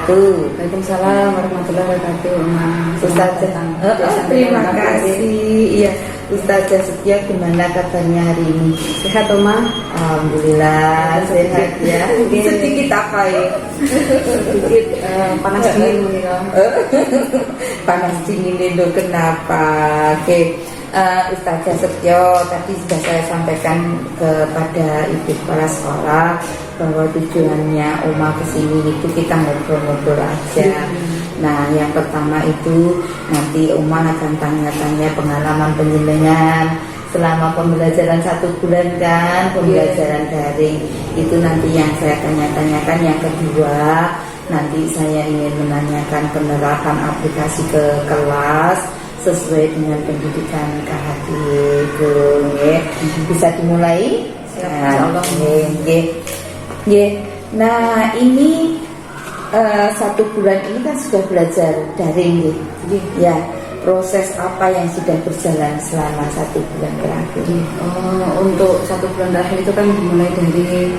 Waalaikumsalam warahmatullahi wabarakatuh. Ustazah, terima kasih. Iya, Ustazah Setia, gimana kabarnya hari ini? Sehat, Oma? Alhamdulillah sehat ya. Sedikit apa ya? Sedikit panas dingin gitu. Panas dingin itu kenapa? Oke. Ustazah Setio, tadi sudah saya sampaikan kepada ibu kepala sekolah bahwa tujuannya Oma kesini itu kita ngobrol-ngobrol aja. Nah, yang pertama itu nanti Oma akan tanya-tanya pengalaman penjenengan selama pembelajaran 1 bulan kan, pembelajaran daring itu nanti yang saya tanya-tanyakan. Yang kedua, nanti saya ingin menanyakan penerapan aplikasi ke kelas sesuai dengan pendidikan KHD. Bisa dimulai? Nah, ini 1 bulan ini kan sudah belajar daring ya. Proses apa yang sudah berjalan selama 1 bulan terakhir? Untuk 1 bulan terakhir itu kan dimulai dari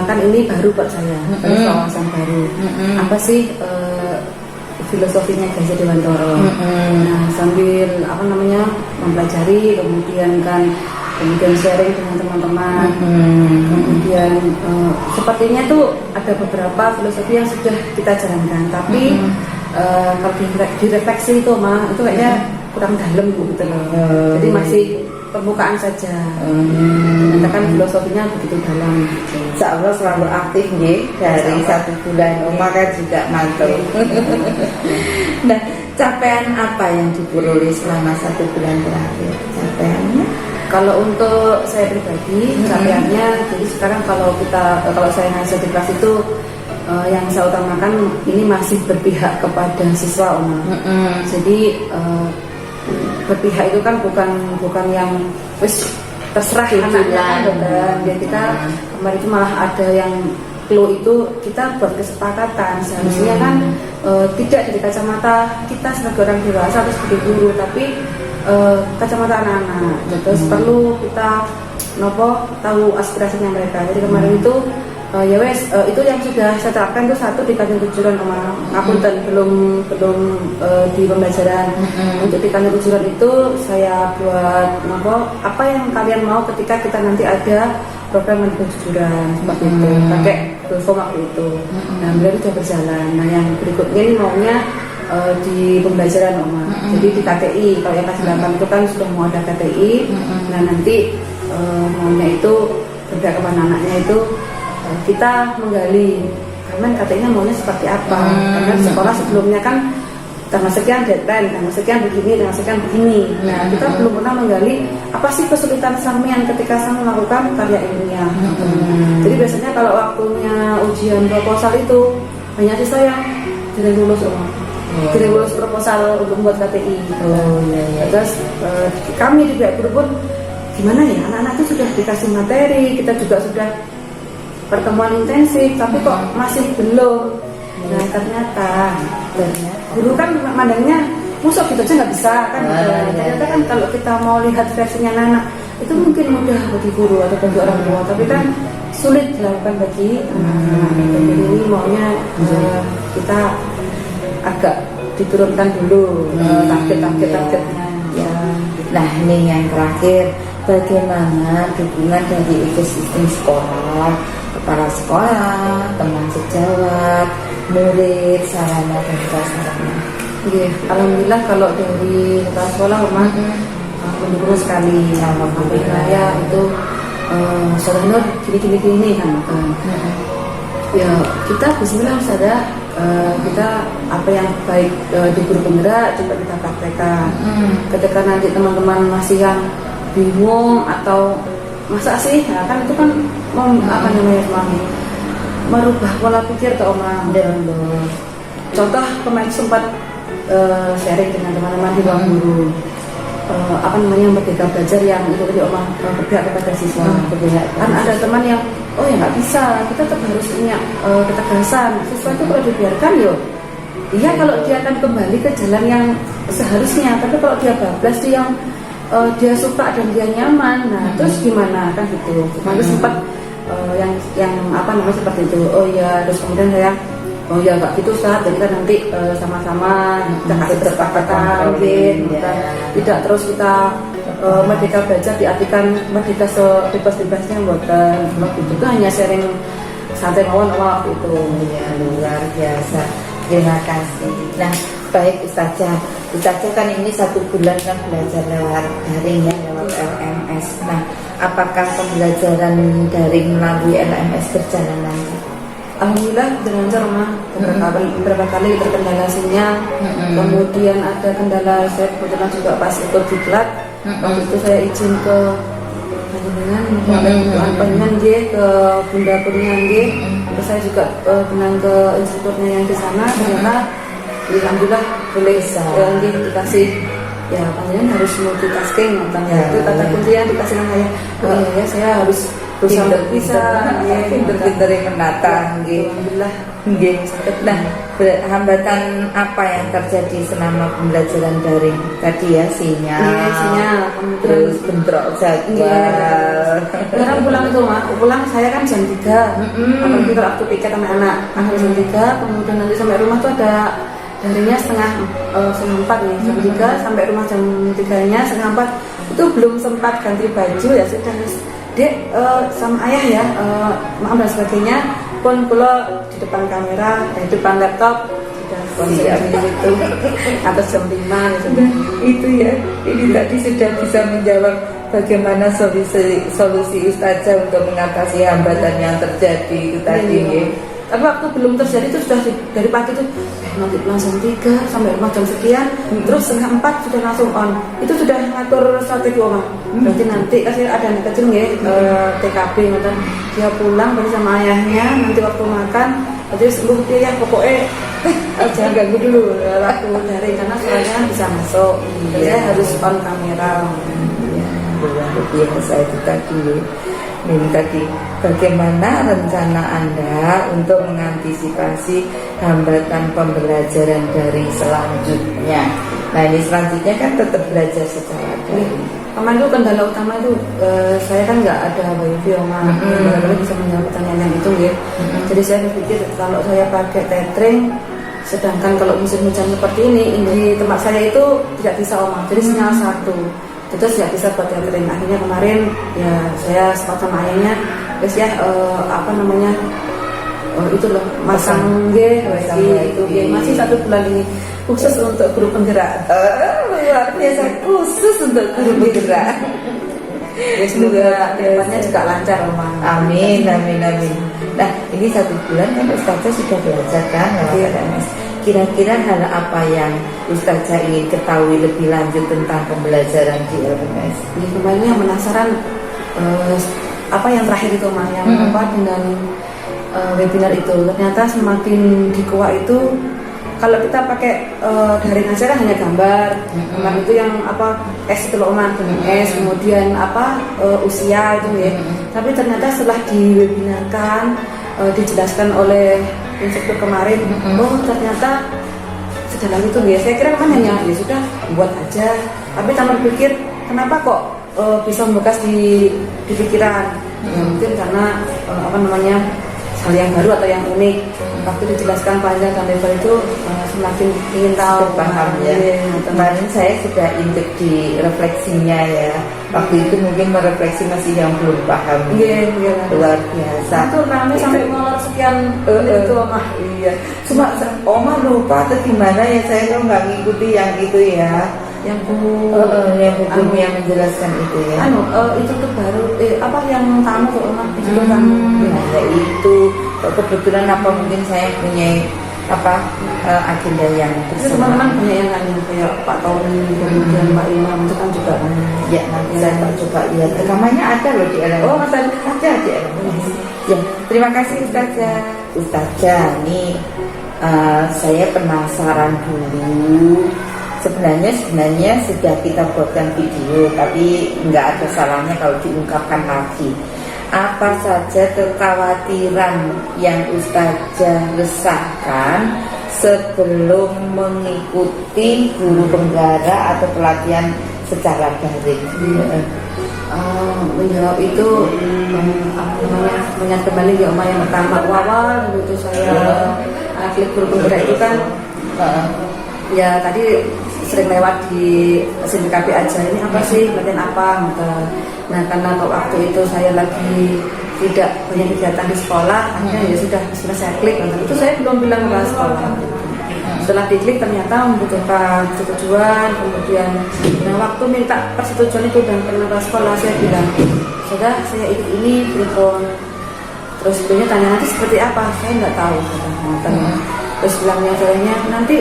kan ini baru buat saya, wawasan baru. Apa sih filosofinya Gajah Dewantara? Nah, sambil mempelajari, kemudian sharing dengan teman-teman. Kemudian sepertinya tuh ada beberapa filosofi yang sudah kita jalankan, tapi kalau direfleksi itu itu kayaknya kurang dalam gitu loh. Jadi masih permukaan saja. Ternyata kan filosofinya begitu dalam. Insya Allah selalu aktif dari 1 bulan. Oma kan juga mantap. Nah, capaian apa yang diperoleh selama 1 bulan terakhir? Capaiannya? Kalau untuk saya pribadi, capaiannya, jadi sekarang kalau saya ngajar di kelas itu yang saya utamakan ini masih berpihak kepada siswa, Oma. Jadi berpihak itu kan bukan yang terserah anaknya, dan kita kemarin itu malah ada yang clue itu kita buat kesepakatan. Seharusnya kan tidak dari kacamata kita sebagai orang dewasa atau sebagai guru, tapi kacamata anak-anak. Terus perlu kita tahu aspirasinya mereka. Jadi kemarin itu itu yang sudah saya terapkan itu 1 di kantin tujuan, ngapunten belum di pembelajaran. Untuk di kantin tujuan itu saya buat apa yang kalian mau ketika kita nanti ada program kantin tujuan seperti itu, pakai form waktu itu. Nah, beliau sudah berjalan. Nah, yang berikutnya ini maunya di pembelajaran, Oma. Jadi di KTI, kalau yang kelas 8 itu kan sudah mau ada KTI. Nah, nanti maunya itu berpihak kepada anaknya itu kita menggali karena KTI-nya maunya seperti apa. Karena sekolah sebelumnya kan tanggal sekian deadline, tanggal sekian begini, tanggal sekian begini. Nah, kita belum pernah menggali apa sih kesulitan sampean ketika saya melakukan karya ilmiah. Jadi biasanya kalau waktunya ujian proposal itu banyak siswa yang tidak lulus, Oma. Tidak lulus proposal untuk membuat KTI. Terus kami di pihak guru pun gimana ya, anak-anak itu sudah dikasih materi, kita juga sudah pertemuan intensif, tapi kok masih belum. Nah, ternyata guru kan mandangnya musuh gitu aja nggak bisa kan. Ternyata kan kalau kita mau lihat versinya anak itu mungkin mudah bagi guru atau bagi orang tua, tapi kan sulit dilakukan bagi anak-anak. Jadi ini maunya kita agak diturunkan dulu targetnya. Ya. Nah, ini yang terakhir, bagaimana dukungan dari ekosistem sekolah, kepala sekolah, teman sejawat, murid, sarana dan prasarana? Alhamdulillah kalau dari kepala sekolah memang mendukung sekali. Alhamdulillah ya, itu Ustazah gini kan. Ya kita bismillah Ustazah, kita apa yang baik di guru penggerak coba kita praktekkan. Ketika nanti teman-teman masih yang bingung atau masa sih, nah, kan itu kan merubah pola pikir ke Oma. contoh kemarin sempat sharing dengan teman-teman di ruang guru, apa namanya, Merdeka Belajar yang itu tadi omah berpihak kepada siswa. Kan ada teman yang oh ya nggak bisa, kita tetap harus punya ketegasan. Siswa itu kalau dibiarkan iya kalau dia akan kembali ke jalan yang seharusnya, tapi kalau dia bablas dia yang dia suka dan dia nyaman, nah terus gimana kan gitu. Kemarin sempat yang apa namanya seperti itu. Oh ya, terus kemudian saya oh ya nggak gitu Ustaz, jadi kan nanti sama-sama kita kasih kesepakatan gitu. Tidak terus kita Merdeka Belajar diartikan merdeka sebebas-bebasnya bukan gitu. Itu hanya sharing santai mawon waktu itu. Ya, luar biasa. Terima kasih. Nah, baik Ustazah kan ini 1 bulan kan belajar lewat daring ya, lewat LMS. Nah, apakah pembelajaran daring melalui LMS berjalan lancar? Alhamdulillah berlancar Mah. Beberapa kali terkendala sinyal, kemudian ada kendala, saya kebetulan juga pas ikut diklat. Waktu itu saya izin ke panjenengan ke Bunda Kurnia terus saya juga kenal ke instrukturnya yang di sana. Ternyata alhamdulillah boleh dikasih ya, panjenengan harus multitasking itu kata kunci yang dikasih saya. Oh iya ya, saya harus berusaha bisa pinter-pinter menata. Alhamdulillah. Nah, hambatan apa yang terjadi selama pembelajaran daring tadi ya? Sinyal, terus bentrok jadwal. Sekarang pulang tuh Mak, pulang saya kan jam 3. Apalagi kalau waktu piket sama anak jam 3, kemudian nanti sampai rumah tuh ada daringnya setengah 4 nih, jam 3 sampai rumah jam 3-nya setengah 4. Itu belum sempat ganti baju ya sudah Dek sama ayah ya, maaf dan sebagainya. Pun pula di depan kamera, di depan laptop sudah siap itu atas jam 5 gitu. Itu ya, ini tadi sudah bisa menjawab bagaimana solusi Ustazah untuk mengatasi hambatan yang terjadi itu tadi ya. Tapi waktu belum terjadi itu sudah dari pagi itu nanti langsung 3 sampai rumah jam sekian, terus setengah 4 sudah langsung on. Itu sudah ngatur strategi omah. Berarti nanti kasih ada anak kecil nggih, TKB ngoten. Dia pulang bersama ayahnya, nanti waktu makan berarti seluruh dia pokoknya jangan ganggu dulu waktu dari karena suaranya bisa masuk. Dia harus on kamera. Luar biasa itu tadi. Ini tadi bagaimana rencana Anda untuk mengantisipasi hambatan pembelajaran dari selanjutnya. Nah, ini selanjutnya kan tetap belajar secara daring. Kemarin itu kendala utama itu saya kan nggak ada wifi Oma, bisa menjawab pertanyaan yang itu ya. Jadi saya berpikir kalau saya pakai tethering, sedangkan kalau musim hujan seperti ini di tempat saya itu tidak bisa Oma, jadi sinyal 1. Itu tidak bisa buat tethering. Akhirnya kemarin ya saya sepakat sama ayahnya, terus ya apa namanya itu loh masang itu masih 1 bulan ini khusus untuk guru penggerak. Luar biasa, khusus untuk guru penggerak. Ya, semoga depannya juga lancar Oma. Amin. Nah, ini 1 bulan kan Ustazah sudah belajar kan lewat LMS. Kira-kira hal apa yang Ustazah ingin ketahui lebih lanjut tentang pembelajaran di LMS? Jadi kemarin yang penasaran apa yang terakhir itu Mas, yang apa dengan webinar itu. Ternyata semakin dikuak itu kalau kita pakai daring aja kan hanya gambar itu yang apa itu loh Mas, kemudian apa usia itu ya. Tapi ternyata setelah diwebinarkan dijelaskan oleh instruktur kemarin, oh ternyata sedalam itu ya. Saya kira kan hanya ya sudah buat aja, tapi tanpa berpikir kenapa kok bisa membekas di pikiran. Ya, mungkin karena apa namanya hal yang baru atau yang unik. Waktu dijelaskan panjang dan lebar itu semakin ingin tahu, paham ya. Kemarin saya sudah intip di refleksinya ya. Waktu itu mungkin merefleksi masih yang belum paham. Iya. Luar biasa. Itu ramai sampai ngolor sekian itu Oma. Iya. Cuma Oma lupa atau gimana ya, saya kok nggak ngikuti yang itu ya. Yang hukum yang menjelaskan itu ya. Itu tuh baru apa yang tamu tuh Oma itu tamu. Ya itu kebetulan apa mungkin saya punya apa agenda yang bersama. Teman-teman banyak yang nanya kayak Pak Tony, kemudian Pak Imam itu kan juga. Ya nanti saya coba lihat rekamannya ada loh di LMS. Oh ada di LMS. Ya terima kasih Ustazah. Ustazah nih Saya penasaran dulu. Sebenarnya sudah kita buatkan video, tapi nggak ada salahnya kalau diungkapkan lagi. Apa saja kekhawatiran yang Ustazah resahkan sebelum mengikuti guru benggara atau pelatihan secara daring? Menjawab itu mengingat kembali ya Oma, yang pertama awal begitu saya klik guru benggara itu kan ya tadi sering lewat di SINDKP aja, ini apa sih, pelatihan apa gitu. Nah karena waktu itu saya lagi tidak banyak kegiatan di sekolah, akhirnya ya sudah saya klik, itu saya belum bilang ke sekolah. Setelah diklik ternyata membutuhkan persetujuan, kemudian waktu minta persetujuan itu dan pernah sekolah saya bilang sudah saya ikut ini telepon, terus ibunya tanya nanti seperti apa, saya nggak tahu terus bilangnya soalnya nanti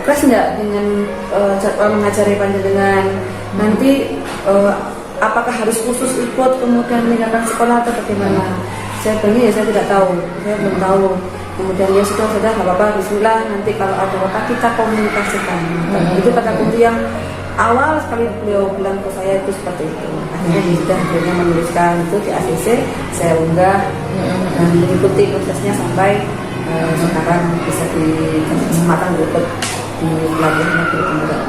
kelas nggak dengan jadwal mengajari panjenengan, nanti apakah harus khusus ikut kemudian meninggalkan sekolah atau bagaimana? Saya bilang ya saya tidak tahu, saya belum tahu. Kemudian ya sudah nggak apa-apa, bismillah, nanti kalau ada apa kita komunikasikan. Itu kata kunci yang awal sekali beliau bilang ke saya itu seperti itu. Akhirnya sudah akhirnya menuliskan itu di ACC, saya unggah dan mengikuti prosesnya sampai sekarang bisa di kesempatan berikut di pelatihan guru benggara.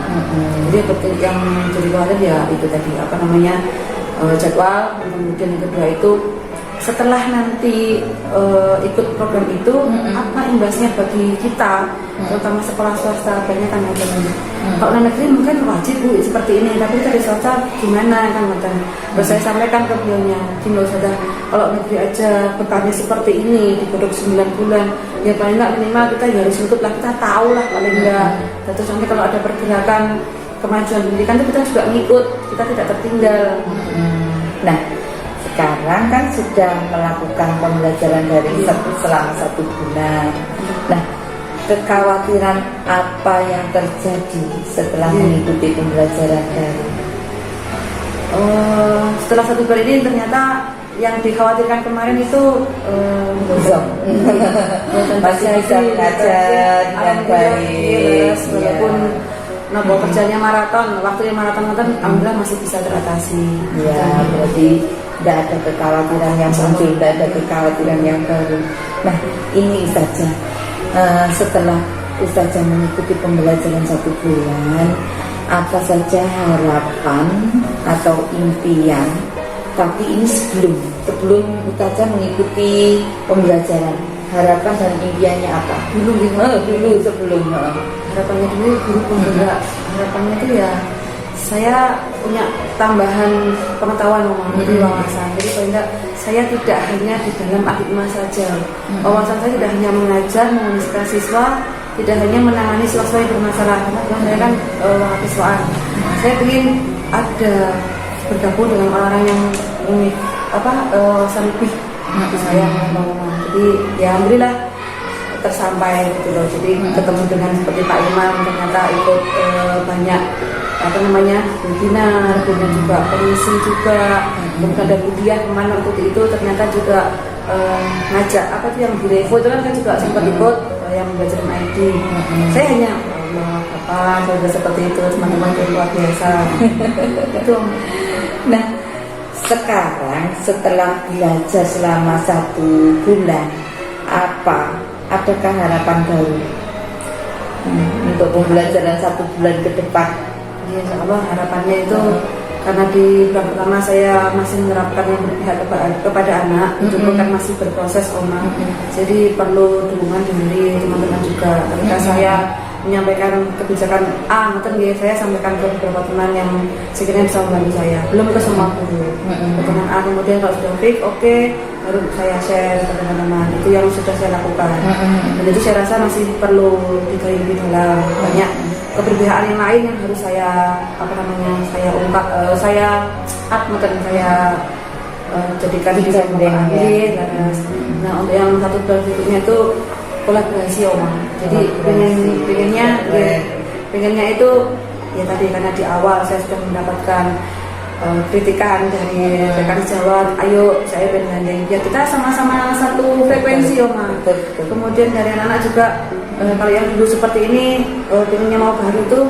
Jadi yang jadi khawatir ya itu tadi apa namanya jadwal, kemudian yang kedua itu setelah nanti ikut program itu apa imbasnya bagi kita, terutama sekolah swasta, banyak kan kalau negeri mungkin wajib Bu seperti ini, tapi dari swasta gimana kan terus saya sampaikan ke beliaunya, Gino sudah kalau negeri aja bebannya seperti ini digodok 9 bulan, ya paling nggak minimal kita harus nuntut lah, kita tahu lah paling enggak. Terus sampai kalau ada pergerakan kemajuan pendidikan itu kita juga ngikut, kita tidak tertinggal. Nah sekarang kan sudah melakukan pembelajaran daring selama 1 bulan. Nah, kekhawatiran apa yang terjadi setelah mengikuti pembelajaran daring? Setelah 1 bulan ini ternyata yang dikhawatirkan kemarin itu masih bisa belajar dengan baik, walaupun nopo kerjanya maraton, waktunya maraton alhamdulillah masih bisa teratasi. Ya, berarti tidak ada kekhawatiran yang muncul, tidak ada kekhawatiran yang baru. Nah, ini Ustazah, setelah Ustazah mengikuti pembelajaran 1 bulan, apa saja harapan atau impian? Tapi ini sebelum Ustazah mengikuti pembelajaran, harapan dan impiannya apa? Dulu sebelum harapannya dulu guru benggara, harapannya itu ya saya punya tambahan pengetahuan memahami wawasan. Jadi paling enggak saya tidak hanya di dalam akademia saja. Wawasan saya tidak hanya mengajar, menginspirasi siswa, tidak hanya menangani siswa yang bermasalah. Karena saya kan mahasiswaan. Saya ingin ada bergabung dengan orang-orang yang lebih saya mau. Jadi ya alhamdulillah tersampai gitu loh. Jadi ketemu dengan seperti Pak Imam, ternyata ikut banyak webinar, kemudian juga pengisi juga, kemudian ada Budiah kemana waktu itu ternyata juga ngajak apa tuh yang di Revo itu kan saya juga sempat ikut yang belajar ID. Saya hanya apa seperti itu, teman-teman yang luar biasa. Itu. Nah, sekarang setelah belajar selama 1 bulan, adakah harapan baru untuk pembelajaran 1 bulan ke depan? Ya, Allah harapannya itu karena di bulan pertama saya masih menerapkan yang berpihak kepada anak, itu kan masih berproses Oma. Jadi perlu dukungan dari teman-teman juga. Ketika saya menyampaikan kebijakan A, saya sampaikan ke beberapa teman yang sekiranya bisa membantu saya. Belum ke semua guru. Dengan A, kemudian kalau sudah fix, oke, baru saya share ke teman-teman. Itu yang sudah saya lakukan. Dan itu saya rasa masih perlu digali lebih dalam. Banyak keberpihakan yang lain yang harus saya saya ungkap, saya jadikan bisa mengambil. Nah untuk yang 1 bulan berikutnya itu kolaborasi Oma. Jadi pengennya itu ya tadi karena di awal saya sudah mendapatkan kritikan dari rekan Jawa, ayo saya bergandeng biar kita sama-sama satu frekuensi Oma. Kemudian dari anak-anak juga Kalau yang dulu seperti ini pengennya mau baru itu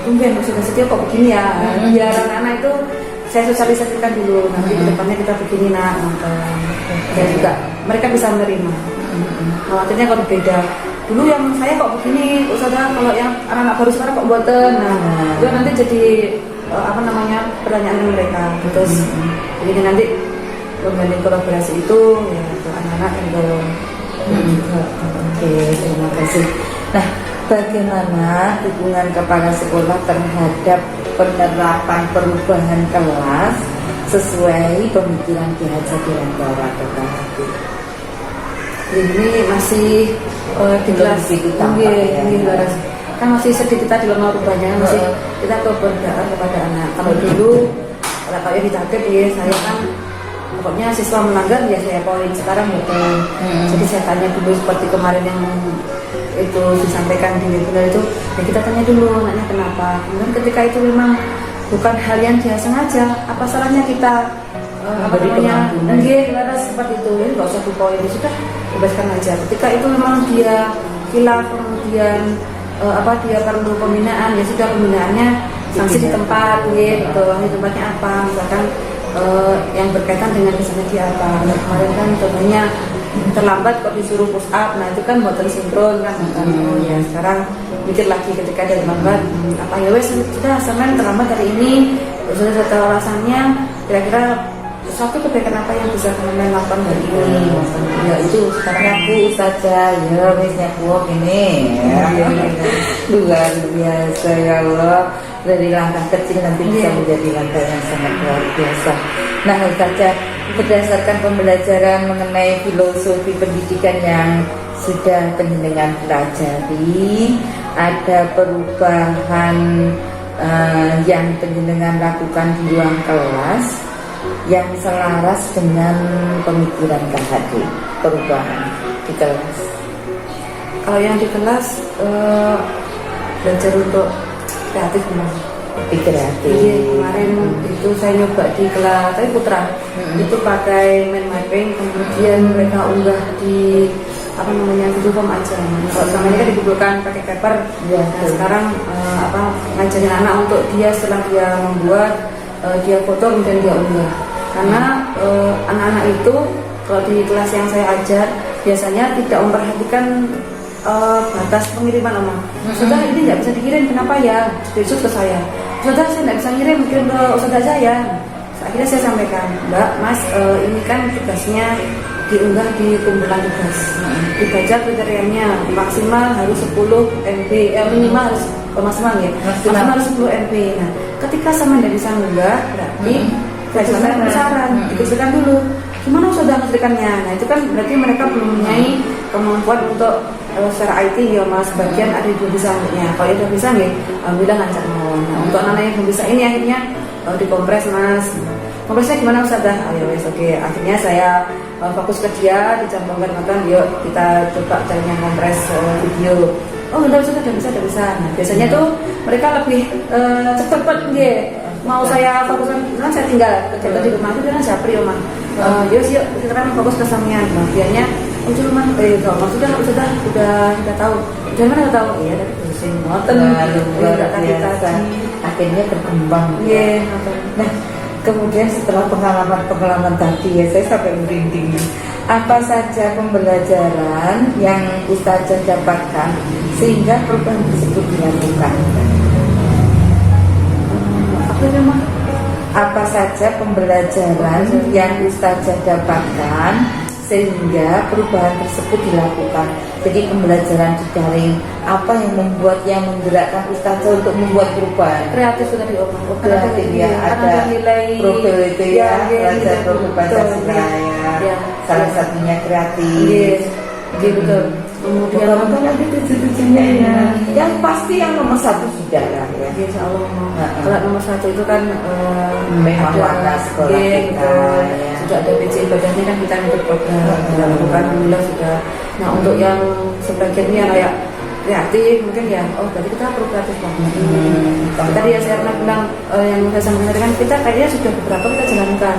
tungguin sudah setia kok begini ya. Biar anak-anak itu saya sosialisasikan dulu, nanti kedepannya kita begini nak, dan juga mereka bisa menerima. Khawatirnya kalau beda, dulu yang saya kok begini, Ustazah, kalau yang anak-anak baru sekarang kok buatan, itu nanti jadi pertanyaan mereka. Terus jadi nanti menggandeng kolaborasi itu ya ke anak-anak yang juga. Oke, terima kasih. Nah, bagaimana dukungan kepala sekolah terhadap penerapan perubahan kelas sesuai pemikiran Ki Hajar Dirgantara Dr. Hadi? Ini masih di kelas kan masih sedikit kita di lemah rubahnya, masih kita keberdoaan kepada anak. Kalau dulu kalau yang ditarget ya saya kan pokoknya siswa melanggar ya saya poin, sekarang betul. Jadi saya tanya dulu seperti kemarin yang itu disampaikan di webinar itu, ya kita tanya dulu anaknya kenapa. Kemudian ketika itu memang bukan hal yang dia sengaja, apa salahnya kita seperti itu, ini nggak usah poin, sudah bebaskan aja. Ketika itu memang dia hilaf, kemudian dia perlu pembinaan, ya sudah pembinaannya sanksi di tempat, gitu. Di tempatnya apa, misalkan yang berkaitan dengan misalnya dia apa. Nah, kemarin kan contohnya terlambat kok disuruh push up, nah itu kan buat sinkron kan. Ya sekarang mikir lagi ketika dia terlambat, apa ya wes sudah semen terlambat hari ini, sudah tahu alasannya, kira-kira suatu kebaikan apa yang bisa kalian lakukan hari ini. Ya itu sekarang Aku saja ya wesnya kuok ini luar biasa ya Allah, dari langkah kecil nanti bisa menjadi langkah yang sangat luar biasa. Nah saja berdasarkan pembelajaran mengenai filosofi pendidikan yang sudah penjenengan pelajari, ada perubahan yang penjenengan lakukan di ruang kelas yang selaras dengan pemikiran Kak Hadi, perubahan di kelas. Kalau yang di kelas belajar untuk kreatif memang Lebih kreatif. Jadi kemarin itu saya nyoba di kelas tapi putra itu pakai mind mapping, kemudian mereka unggah di Google Form aja. Kalau selama ini kan dikumpulkan pakai paper, Ya, nah sekarang ngajarin anak untuk dia setelah dia membuat dia foto kemudian dia unggah. Karena anak-anak itu kalau di kelas yang saya ajar biasanya tidak memperhatikan batas pengiriman Oma. Sudah ini nggak bisa dikirim, kenapa ya? Besok ke saya. Sudah saya nggak bisa ngirim, mungkin ke ustazah saya. Akhirnya saya sampaikan, Mbak, Mas, ini kan tugasnya diunggah di kumpulan tugas. Dibaca kriterianya maksimal harus 10 MB, minimal harus maksimal ya. Maksimal harus 10 MB. Nah, ketika sama tidak bisa mengunggah, berarti saya saran dikecilkan dulu. Gimana sudah menceritakannya? Nah itu kan berarti mereka belum mempunyai kemampuan untuk secara IT ya mas. Bagian ada yang belum bisa ya. Kalau yang belum bisa nih, alhamdulillah lancar mau. Nah untuk anak yang belum bisa ini akhirnya dikompres mas. Kompresnya gimana Ustazah? Ayo wes oke. Akhirnya saya fokus ke dia, dicampurkan makan. Yuk kita coba caranya kompres video. Oh udah bisa. Nah biasanya tuh mereka lebih cepet gitu. Mau saya fokuskan, nah saya tinggal kegiatan di rumah itu kan japri Oma. Yuk sekarang fokus ke samian. Nah, biarnya cuma sudah tahu. Dari mana tahu? Iya dari dosen. Luar biasa. Akhirnya berkembang. Iya. Nah, kemudian setelah pengalaman tadi ya saya sampai merinding. Apa saja pembelajaran yang Ustazah dapatkan sehingga perubahan tersebut dilakukan? Apa saja pembelajaran yang Ustazah dapatkan sehingga perubahan tersebut dilakukan? Jadi pembelajaran di daring, apa yang menggerakkan Ustazah untuk membuat perubahan? Kreatif sudah diomong. Kreatif ya, ada nilai profil itu ya, belajar profil Pancasila ya. Salah satunya kreatif. Betul. Kemudian apa lagi tujuannya ya? Yang pasti yang nomor satu sudah lah ya. Insya Allah. Kalau nomor satu itu kan memang warna sekolah kita. Sudah ada BC ibadahnya kan kita ikut program kita lakukan alhamdulillah sudah. Nah untuk yang sebagiannya kayak kreatif mungkin ya, berarti kita perlu kreatif banget. Tadi ya saya pernah bilang yang saya sampaikan kan kita kayaknya sudah beberapa kita jalankan,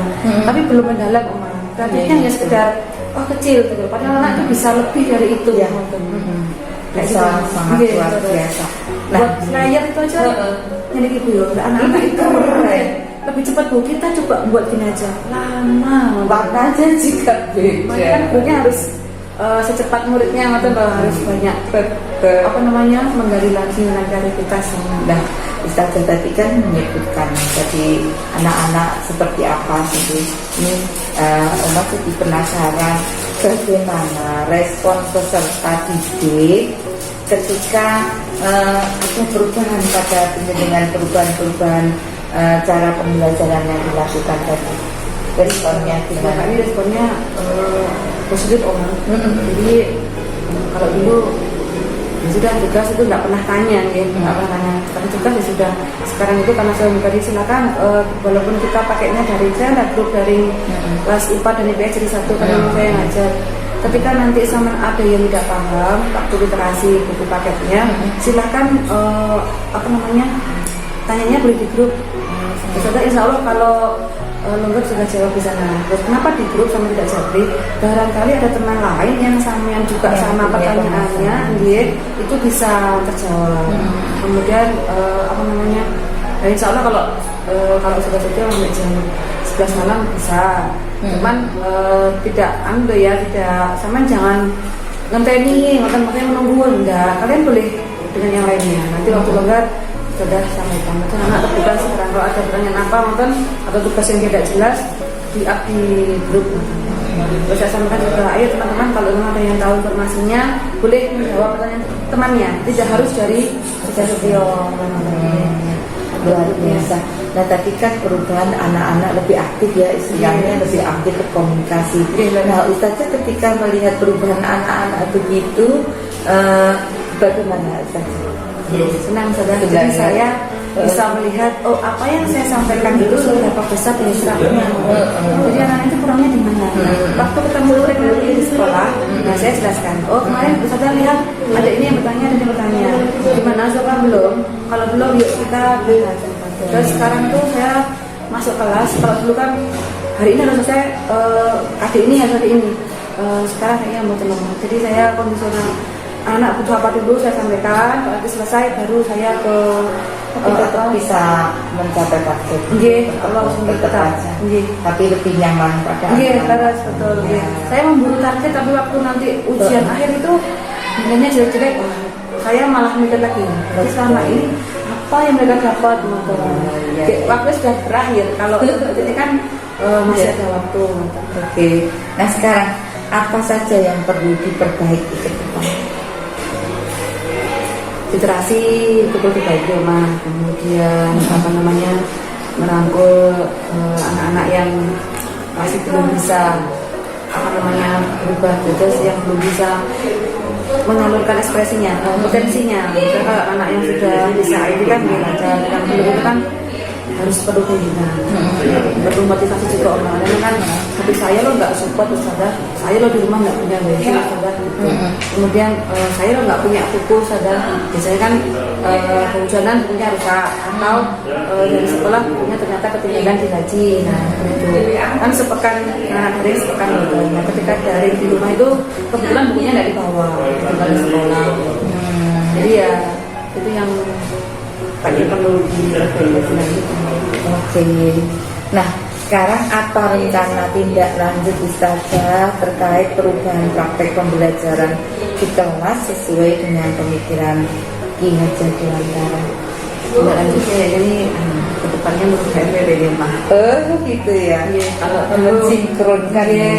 tapi belum mendalam Oma. Kreatifnya hanya sekedar kecil gitu. Padahal anak itu bisa lebih dari itu. kayak bisa gitu. sangat Iya, luar betul. biasa. Buat layar itu aja jadi ibu ya, anak-anak itu keren. lebih cepat Bu. Kita coba buat gini aja, lama warnanya juga makanya kan beda. gurunya harus secepat muridnya atau harus banyak Betul. apa namanya menggali lagi dengan kreativitas. Nah, Ustazah tadi kan menyebutkan jadi anak-anak seperti apa sih ini, Oma jadi penasaran bagaimana respon peserta didik ketika ada perubahan pada dengan perubahan-perubahan cara pembelajaran yang dilakukan tadi, responnya Nah, gimana? ini responnya positif Om. Jadi kalau dulu ya sudah tugas itu nggak pernah tanya ya, nggak pernah tanya. Tapi tugas ya sudah. Sekarang itu karena saya tadi silakan walaupun kita pakainya dari saya ada grup dari kelas IPA dan IPS jadi satu karena saya yang ngajar. Ketika nanti sama ada yang tidak paham waktu literasi buku paketnya, silakan apa namanya tanyanya boleh di grup. Saudara insya Allah kalau Longgar sudah jawab di sana. Terus kenapa di grup sama tidak jadi? Barangkali ada teman lain yang sama yang juga Ya, sama pertanyaannya, itu bisa terjawab. Kemudian apa namanya? Ya, insya Allah kalau sudah sampai jam 11 malam bisa. Cuman tidak tidak sama jangan ngenteni, makanya menunggu enggak. Kalian boleh dengan yang lainnya. Nanti waktu Longgar sudah sampaikan itu anak terbuka sekarang kalau ada pertanyaan apa nonton atau tugas yang tidak jelas di grup. Terus saya sampaikan juga, ayo teman-teman kalau memang ada yang tahu informasinya boleh menjawab pertanyaan temannya, tidak harus dari Ustazah Setio. Luar biasa. Nah tadi kan perubahan anak-anak lebih aktif ya, istilahnya lebih aktif berkomunikasi. Nah Ustazah ketika melihat perubahan anak-anak begitu, bagaimana Ustazah? Senang saudara, jadi saya bisa melihat apa yang saya sampaikan itu seberapa besar ilustrasinya. Jadi anak itu kurangnya di mana. Waktu ketemu murid nanti di sekolah, nah saya jelaskan. Kemarin saudara lihat ada ini yang bertanya, ada yang bertanya. Gimana coba belum? Kalau belum yuk kita belajar. Terus sekarang tuh saya masuk kelas. Kalau dulu kan hari ini harus selesai adik ini harus adik ini. Sekarang saya mau tenang. Jadi saya kondisional. Anak butuh apa dulu saya sampaikan, kalau nanti selesai baru saya ke tetap bisa mencapai target. Nggih, Allah tetap aja. Nggih. Tapi lebih nyaman pada Nggih, anak. betul. Saya memburu target tapi waktu nanti ujian akhir itu nilainya jelek-jelek, saya malah mikir lagi. Jadi selama ini apa yang mereka dapat waktu sudah berakhir. Kalau ini kan masih ada waktu. Oke. Nah sekarang apa saja yang perlu diperbaiki ke depan? Literasi betul dibaiki Oma, kemudian apa namanya merangkul anak-anak yang masih belum bisa apa namanya berubah, terus yang belum bisa menyalurkan ekspresinya, potensinya. Misalnya kalau anak yang sudah bisa itu kan belajar, yang belum itu kan harus perlu pembinaan, perlu motivasi juga Oma. Karena kan tapi saya lo nggak support Ustazah, saya lo di rumah nggak punya wifi Ustazah gitu. Kemudian saya lo nggak punya buku Ustazah, biasanya kan kehujanan bukunya rusak atau dari sekolah bukunya ternyata ketinggalan di haji. Nah itu kan sepekan dari sepekan gitu. Nah ketika dari di rumah itu kebetulan bukunya nggak dibawa dari sekolah. Jadi ya itu yang perlu diperbaiki lagi. Oke. Nah, sekarang apa rencana tindak lanjut Ustazah terkait perubahan praktek pembelajaran di kelas sesuai dengan pemikiran Ki Hajar Dewantara? Tindak lanjutnya ini kedepannya menurut saya PPDMA. Gitu ya. Iya, kalau dulu mensinkronkan ya.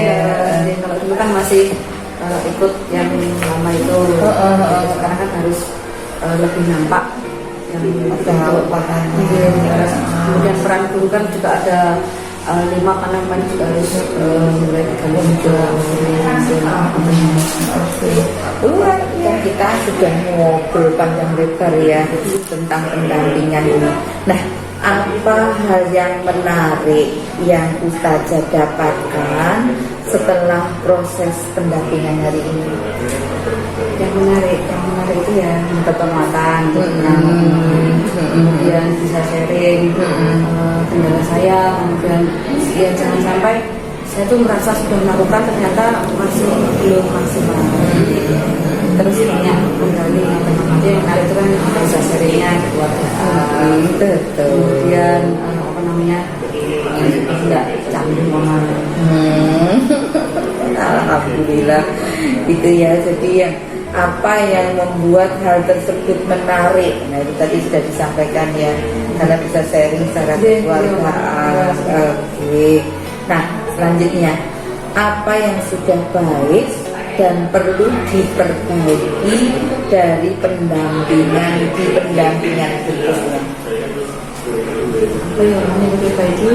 Kalau dulu kan masih ikut yang lama itu. Sekarang kan harus lebih nampak yang kemudian peran guru kan juga ada 5 pandangan juga harus mulai digabung juga. Kan kita sudah ngobrol panjang lebar ya tentang pendampingan ini. Nah, apa hal yang menarik yang Ustazah dapatkan setelah proses pendampingan hari ini? Yang menarik itu ya penguatan, kemudian bisa sharing kendala saya, kemudian ya jangan sampai saya tuh merasa sudah melakukan ternyata masih belum maksimal. terus banyak menggali teman-teman yang menarik itu kan bisa sharingnya keluargaan, betul. kemudian apa namanya nggak canggung sama Alhamdulillah itu ya. Jadi yang apa yang membuat hal tersebut menarik, nah itu tadi sudah disampaikan ya, karena bisa sharing secara keluargaan. Oke. Nah selanjutnya, apa yang sudah baik dan perlu diperbaiki dari pendampingan di pendampingan berikutnya. apa yang namanya diperbaiki?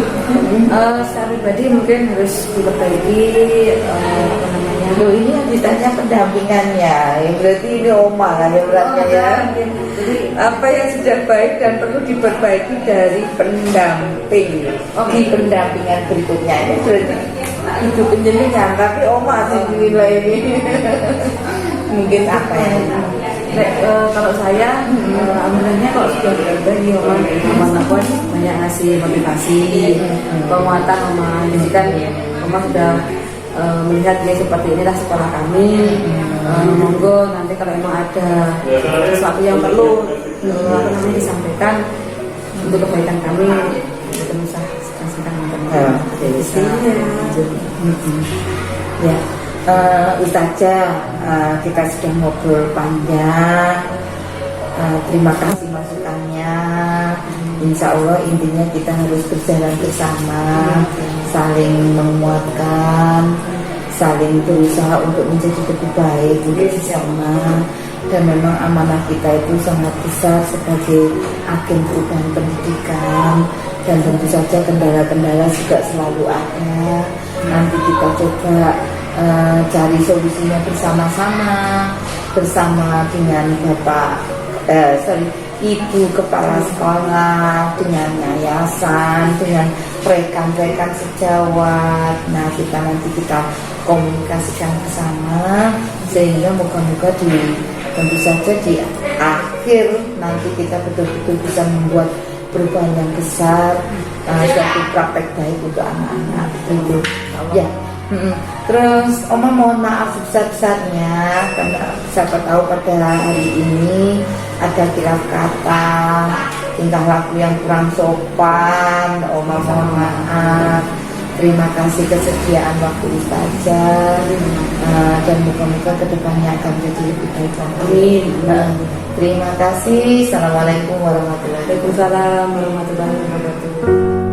Secara pribadi mungkin harus diperbaiki apa namanya? Loh ini yang ditanya pendampingannya, yang berarti ini Oma kan ya beratnya ya. Jadi Apa yang sudah baik dan perlu diperbaiki dari pendamping di pendampingan berikutnya. Ini berarti hidup penjenengan, tapi Oma sih dinilai ini. Mungkin apa ya? kalau saya alhamdulillahnya kalau sudah berubah nih Oma Nakwan banyak ngasih motivasi, penguatan Oma. Jadi kan Oma sudah melihat dia seperti inilah sekolah kami. Monggo nanti kalau memang ada sesuatu yang perlu apa namanya disampaikan untuk kebaikan kami, kita bisa sampaikan teman-teman. Ya, Ustazah, kita sudah ngobrol panjang. Terima kasih masukannya. Insya Allah intinya kita harus berjalan bersama, saling menguatkan, saling berusaha untuk menjadi lebih baik untuk sesama. Dan memang amanah kita itu sangat besar sebagai agen perubahan pendidikan. Dan tentu saja kendala-kendala juga selalu ada. Nanti kita coba cari solusinya bersama-sama, bersama dengan Ibu Kepala Sekolah, dengan yayasan, dengan rekan-rekan sejawat. Nah kita komunikasikan bersama sehingga moga-moga tentu saja di akhir nanti kita betul-betul bisa membuat perubahan yang besar, suatu praktek baik untuk anak-anak itu ya. Terus Oma mohon maaf sebesar-besarnya karena siapa tahu pada hari ini ada khilaf kata, tingkah laku yang kurang sopan. Oma mohon maaf. Terima kasih kesediaan waktu Ustazah, dan moga-moga kedepannya akan jadi lebih baik lagi. Terima kasih. Assalamualaikum warahmatullahi wabarakatuh. Waalaikumsalam warahmatullahi wabarakatuh.